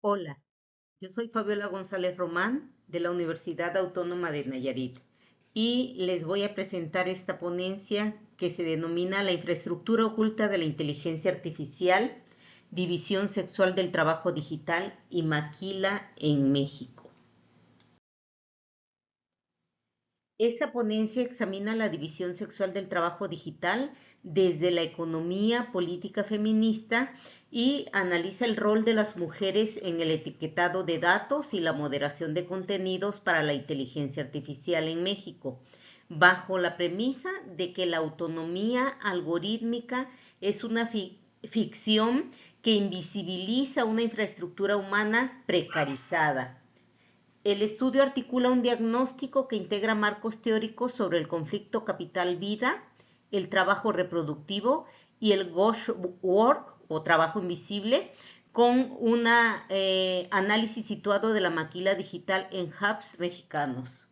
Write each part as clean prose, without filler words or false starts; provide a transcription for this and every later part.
Hola, yo soy Fabiola González Román de la Universidad Autónoma de Nayarit y les voy a presentar esta ponencia que se denomina La infraestructura oculta de la inteligencia artificial, división sexual del trabajo digital y maquila en México. Esta ponencia examina la división sexual del trabajo digital desde la economía política feminista y analiza el rol de las mujeres en el etiquetado de datos y la moderación de contenidos para la inteligencia artificial en México, bajo la premisa de que la autonomía algorítmica es una ficción que invisibiliza una infraestructura humana precarizada. El estudio articula un diagnóstico que integra marcos teóricos sobre el conflicto capital-vida, el trabajo reproductivo y el ghost work o trabajo invisible, con un análisis situado de la maquila digital en hubs mexicanos.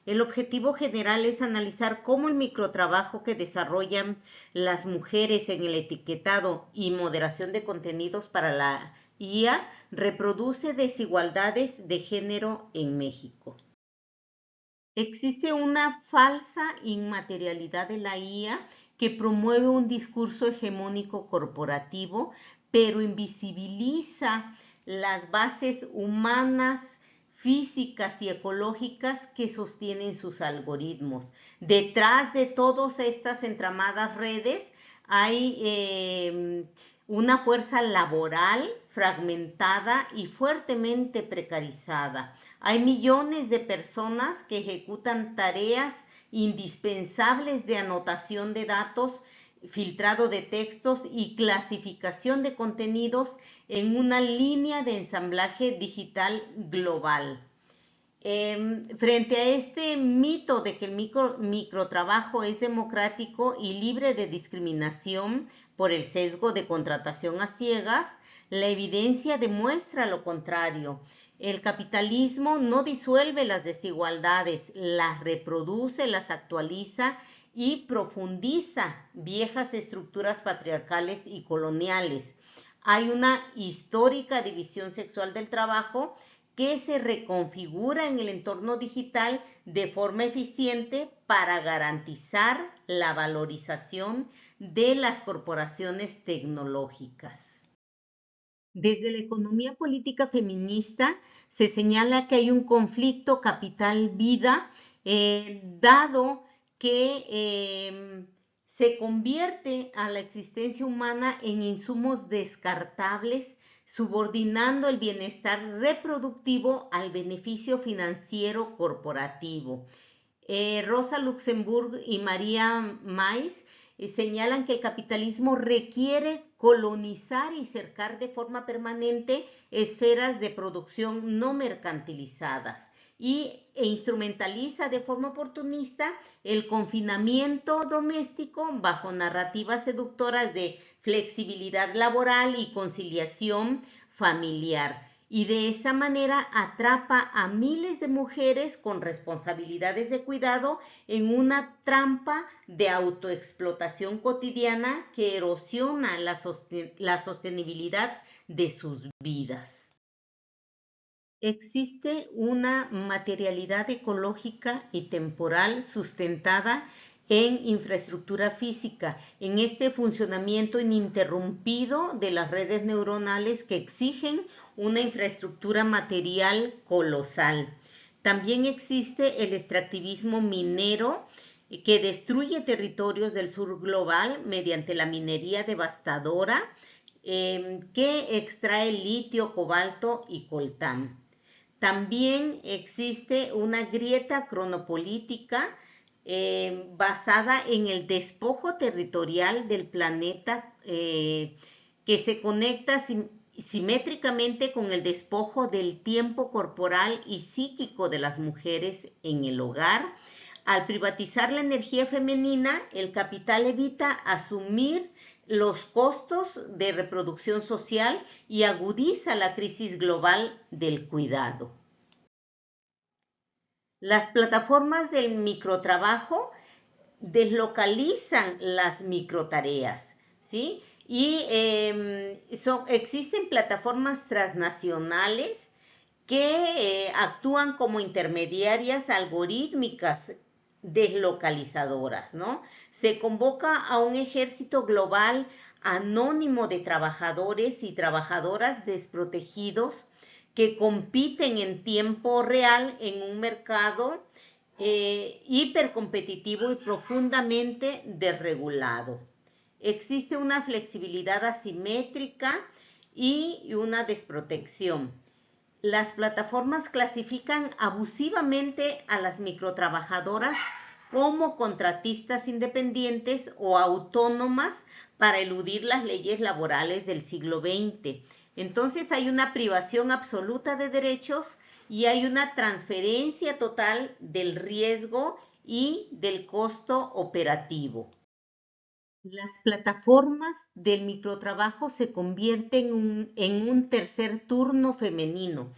El objetivo general es analizar cómo el microtrabajo que desarrollan las mujeres en el etiquetado y moderación de contenidos para la IA reproduce desigualdades de género en México. Existe una falsa inmaterialidad de la IA que promueve un discurso hegemónico corporativo, pero invisibiliza las bases humanas, físicas y ecológicas que sostienen sus algoritmos. Detrás de todas estas entramadas redes hay una fuerza laboral fragmentada y fuertemente precarizada. Hay millones de personas que ejecutan tareas indispensables de anotación de datos, filtrado de textos y clasificación de contenidos en una línea de ensamblaje digital global. Frente a este mito de que el microtrabajo es democrático y libre de discriminación por el sesgo de contratación a ciegas, la evidencia demuestra lo contrario. El capitalismo no disuelve las desigualdades, las reproduce, las actualiza y profundiza viejas estructuras patriarcales y coloniales. Hay una histórica división sexual del trabajo que se reconfigura en el entorno digital de forma eficiente para garantizar la valorización de las corporaciones tecnológicas. Desde la economía política feminista se señala que hay un conflicto capital-vida, dado que se convierte a la existencia humana en insumos descartables, subordinando el bienestar reproductivo al beneficio financiero corporativo. Rosa Luxemburg y María Mais señalan que el capitalismo requiere colonizar y cercar de forma permanente esferas de producción no mercantilizadas e instrumentaliza de forma oportunista el confinamiento doméstico bajo narrativas seductoras de flexibilidad laboral y conciliación familiar. Y de esta manera atrapa a miles de mujeres con responsabilidades de cuidado en una trampa de autoexplotación cotidiana que erosiona la sostenibilidad de sus vidas. Existe una materialidad ecológica y temporal sustentada en infraestructura física, en este funcionamiento ininterrumpido de las redes neuronales que exigen una infraestructura material colosal. También existe el extractivismo minero que destruye territorios del sur global mediante la minería devastadora que extrae litio, cobalto y coltán. También existe una grieta cronopolítica basada en el despojo territorial del planeta que se conecta simétricamente con el despojo del tiempo corporal y psíquico de las mujeres en el hogar. Al privatizar la energía femenina, el capital evita asumir los costos de reproducción social y agudiza la crisis global del cuidado. Las plataformas del microtrabajo deslocalizan las microtareas, ¿sí? Y existen plataformas transnacionales que actúan como intermediarias algorítmicas deslocalizadoras, ¿no? Se convoca a un ejército global anónimo de trabajadores y trabajadoras desprotegidos que compiten en tiempo real en un mercado hipercompetitivo y profundamente desregulado. Existe una flexibilidad asimétrica y una desprotección. Las plataformas clasifican abusivamente a las microtrabajadoras como contratistas independientes o autónomas para eludir las leyes laborales del siglo XX. Entonces hay una privación absoluta de derechos y hay una transferencia total del riesgo y del costo operativo. Las plataformas del microtrabajo se convierten en un tercer turno femenino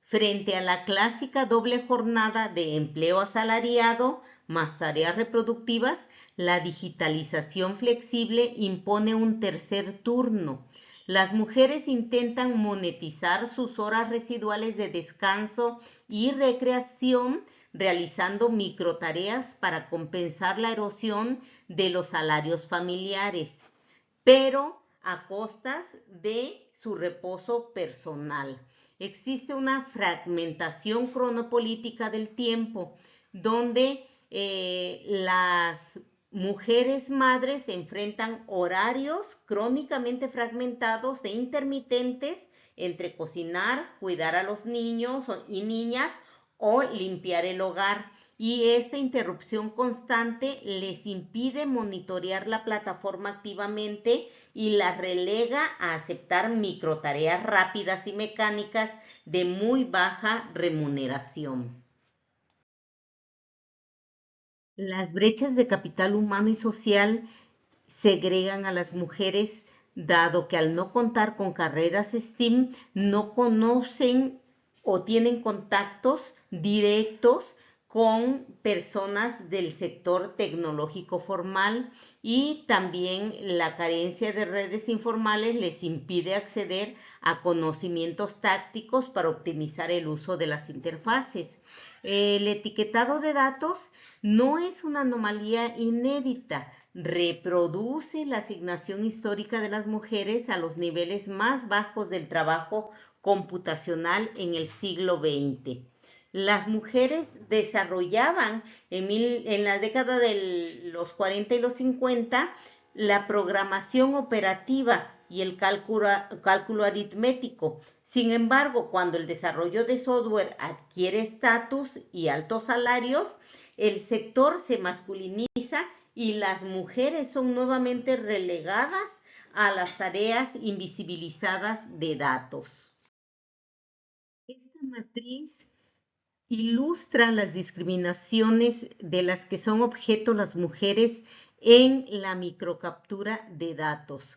frente a la clásica doble jornada de empleo asalariado más tareas reproductivas. La digitalización flexible impone un tercer turno. Las mujeres intentan monetizar sus horas residuales de descanso y recreación realizando microtareas para compensar la erosión de los salarios familiares, pero a costas de su reposo personal. Existe una fragmentación cronopolítica del tiempo, donde las mujeres madres enfrentan horarios crónicamente fragmentados e intermitentes entre cocinar, cuidar a los niños y niñas o limpiar el hogar. Y esta interrupción constante les impide monitorear la plataforma activamente y las relega a aceptar microtareas rápidas y mecánicas de muy baja remuneración. Las brechas de capital humano y social segregan a las mujeres, dado que al no contar con carreras STEAM no conocen o tienen contactos directos con personas del sector tecnológico formal, y también la carencia de redes informales les impide acceder a conocimientos tácticos para optimizar el uso de las interfaces. El etiquetado de datos no es una anomalía inédita, reproduce la asignación histórica de las mujeres a los niveles más bajos del trabajo computacional en el siglo XX. Las mujeres desarrollaban en la década de los 40 y los 50 la programación operativa y el cálculo aritmético. Sin embargo, cuando el desarrollo de software adquiere estatus y altos salarios, el sector se masculiniza y las mujeres son nuevamente relegadas a las tareas invisibilizadas de datos. Esta matriz ilustra las discriminaciones de las que son objeto las mujeres en la microcaptura de datos.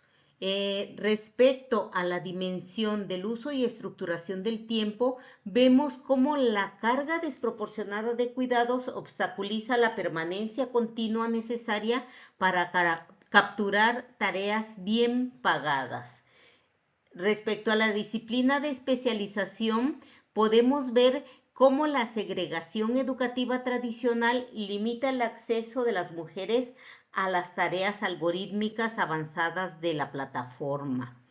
Respecto a la dimensión del uso y estructuración del tiempo, vemos cómo la carga desproporcionada de cuidados obstaculiza la permanencia continua necesaria para capturar tareas bien pagadas. Respecto a la disciplina de especialización, podemos ver cómo la segregación educativa tradicional limita el acceso de las mujeres a las tareas algorítmicas avanzadas de la plataforma.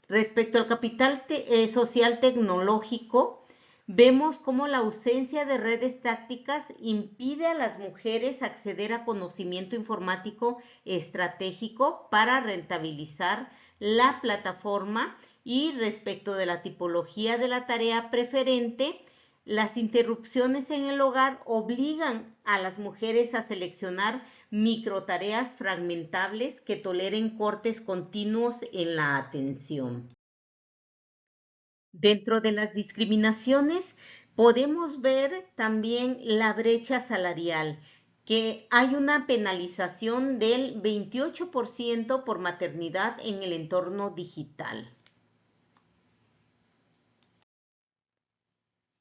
Respecto al capital social tecnológico, vemos cómo la ausencia de redes tácticas impide a las mujeres acceder a conocimiento informático estratégico para rentabilizar la plataforma. Y respecto de la tipología de la tarea preferente, las interrupciones en el hogar obligan a las mujeres a seleccionar microtareas fragmentables que toleren cortes continuos en la atención. Dentro de las discriminaciones podemos ver también la brecha salarial, que hay una penalización del 28% por maternidad en el entorno digital.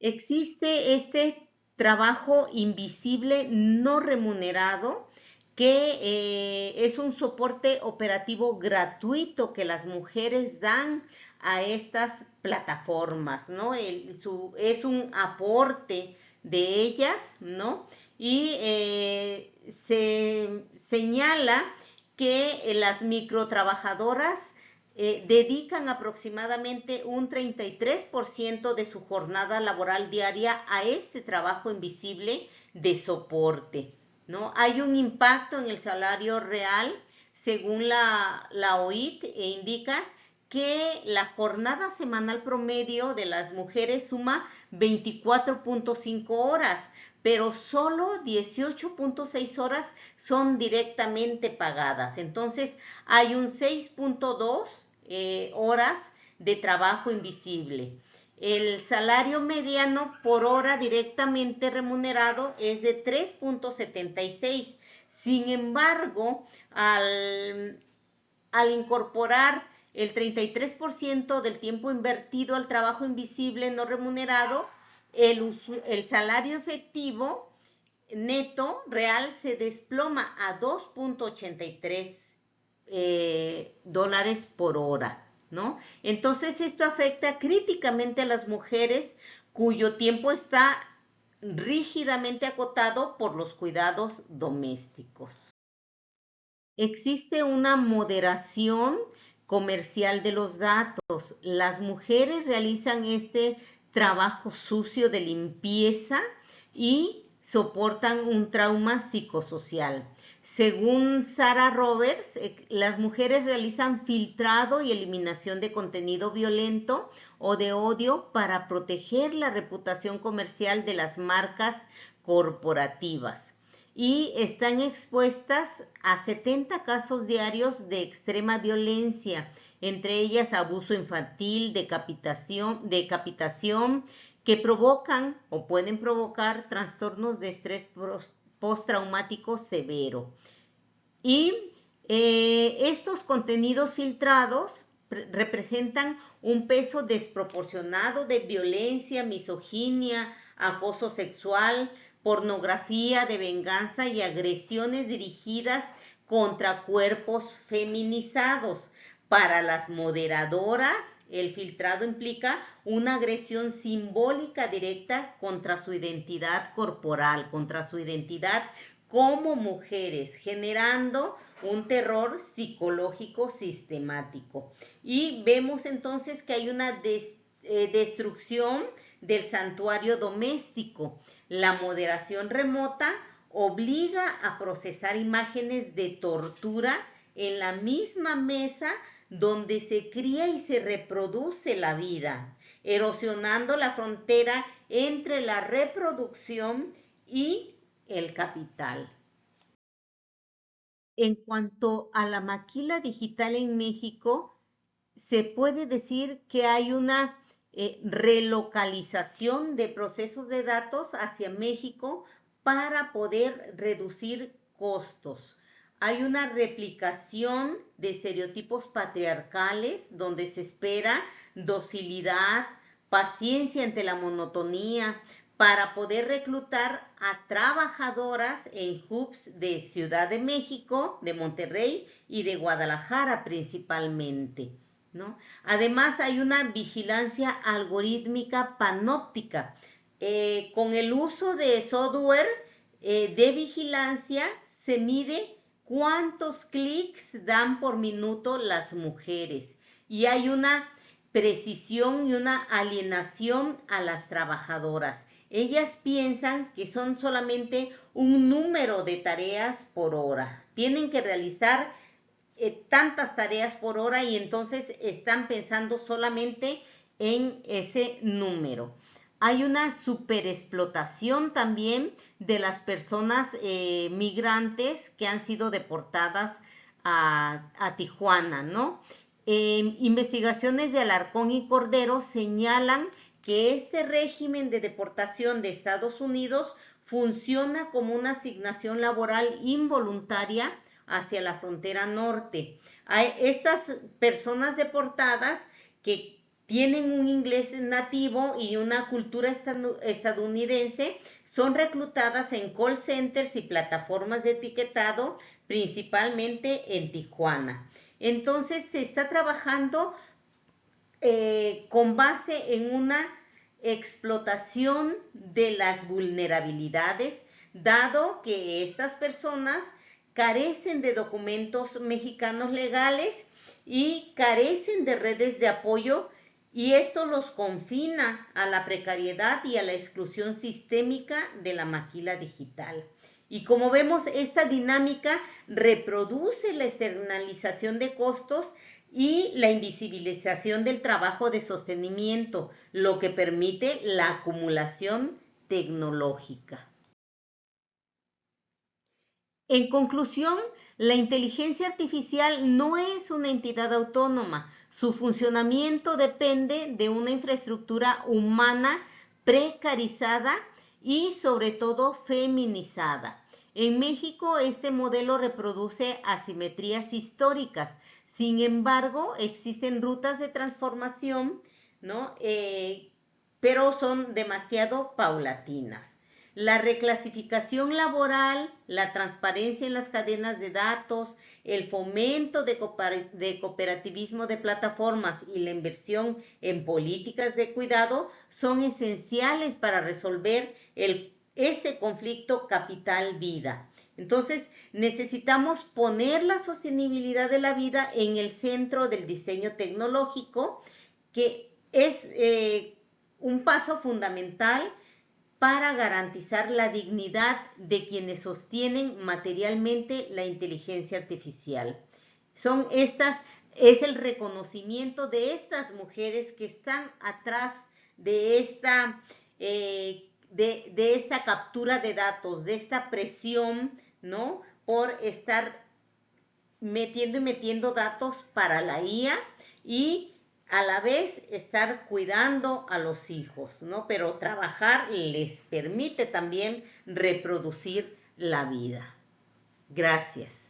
Existe este trabajo invisible no remunerado que es un soporte operativo gratuito que las mujeres dan a estas plataformas, ¿no? Es un aporte de ellas, ¿no? Y se señala que las microtrabajadoras dedican aproximadamente un 33% de su jornada laboral diaria a este trabajo invisible de soporte, ¿no? Hay un impacto en el salario real, según la OIT, e indica que la jornada semanal promedio de las mujeres suma 24.5 horas, pero solo 18.6 horas son directamente pagadas. Entonces hay un 6.2 horas de trabajo invisible. El salario mediano por hora directamente remunerado es de 3.76. Sin embargo, al incorporar el 33% del tiempo invertido al trabajo invisible no remunerado, el salario efectivo neto real se desploma a 2.83 dólares por hora, ¿no? Entonces esto afecta críticamente a las mujeres cuyo tiempo está rígidamente acotado por los cuidados domésticos. Existe una moderación comercial de los datos. Las mujeres realizan este trabajo sucio de limpieza y soportan un trauma psicosocial. Según Sarah Roberts, las mujeres realizan filtrado y eliminación de contenido violento o de odio para proteger la reputación comercial de las marcas corporativas y están expuestas a 70 casos diarios de extrema violencia, entre ellas abuso infantil, decapitación, que provocan o pueden provocar trastornos de estrés postraumático severo. Y estos contenidos filtrados representan un peso desproporcionado de violencia, misoginia, acoso sexual, pornografía de venganza y agresiones dirigidas contra cuerpos feminizados. Para las moderadoras, el filtrado implica una agresión simbólica directa contra su identidad corporal, contra su identidad como mujeres, generando un terror psicológico sistemático. Y vemos entonces que hay una destrucción del santuario doméstico. La moderación remota obliga a procesar imágenes de tortura en la misma mesa donde se cría y se reproduce la vida, erosionando la frontera entre la reproducción y el capital. En cuanto a la maquila digital en México, se puede decir que hay una relocalización de procesos de datos hacia México para poder reducir costos. Hay una replicación de estereotipos patriarcales donde se espera docilidad, paciencia ante la monotonía, para poder reclutar a trabajadoras en hubs de Ciudad de México, de Monterrey y de Guadalajara principalmente, ¿no? Además hay una vigilancia algorítmica panóptica. Con el uso de software de vigilancia se mide cuántos clics dan por minuto las mujeres y hay una precisión y una alienación a las trabajadoras. Ellas piensan que son solamente un número de tareas por hora. Tienen que realizar tantas tareas por hora y entonces están pensando solamente en ese número. Hay una superexplotación también de las personas migrantes que han sido deportadas a Tijuana, ¿no? Investigaciones de Alarcón y Cordero señalan que este régimen de deportación de Estados Unidos funciona como una asignación laboral involuntaria hacia la frontera norte. Hay estas personas deportadas que tienen un inglés nativo y una cultura estadounidense, son reclutadas en call centers y plataformas de etiquetado, principalmente en Tijuana. Entonces se está trabajando con base en una explotación de las vulnerabilidades, dado que estas personas carecen de documentos mexicanos legales y carecen de redes de apoyo, y esto los confina a la precariedad y a la exclusión sistémica de la maquila digital. Y como vemos, esta dinámica reproduce la externalización de costos y la invisibilización del trabajo de sostenimiento, lo que permite la acumulación tecnológica. En conclusión, la inteligencia artificial no es una entidad autónoma. Su funcionamiento depende de una infraestructura humana precarizada y sobre todo feminizada. En México, este modelo reproduce asimetrías históricas. Sin embargo, existen rutas de transformación, ¿no? Pero son demasiado paulatinas. La reclasificación laboral, la transparencia en las cadenas de datos, el fomento de cooperativismo de plataformas y la inversión en políticas de cuidado son esenciales para resolver este conflicto capital-vida. Entonces, necesitamos poner la sostenibilidad de la vida en el centro del diseño tecnológico, que es un paso fundamental para garantizar la dignidad de quienes sostienen materialmente la inteligencia artificial. Es el reconocimiento de estas mujeres que están atrás de esta captura de datos, de esta presión, ¿no? Por estar metiendo datos para la IA y a la vez estar cuidando a los hijos, ¿no? Pero trabajar les permite también reproducir la vida. Gracias.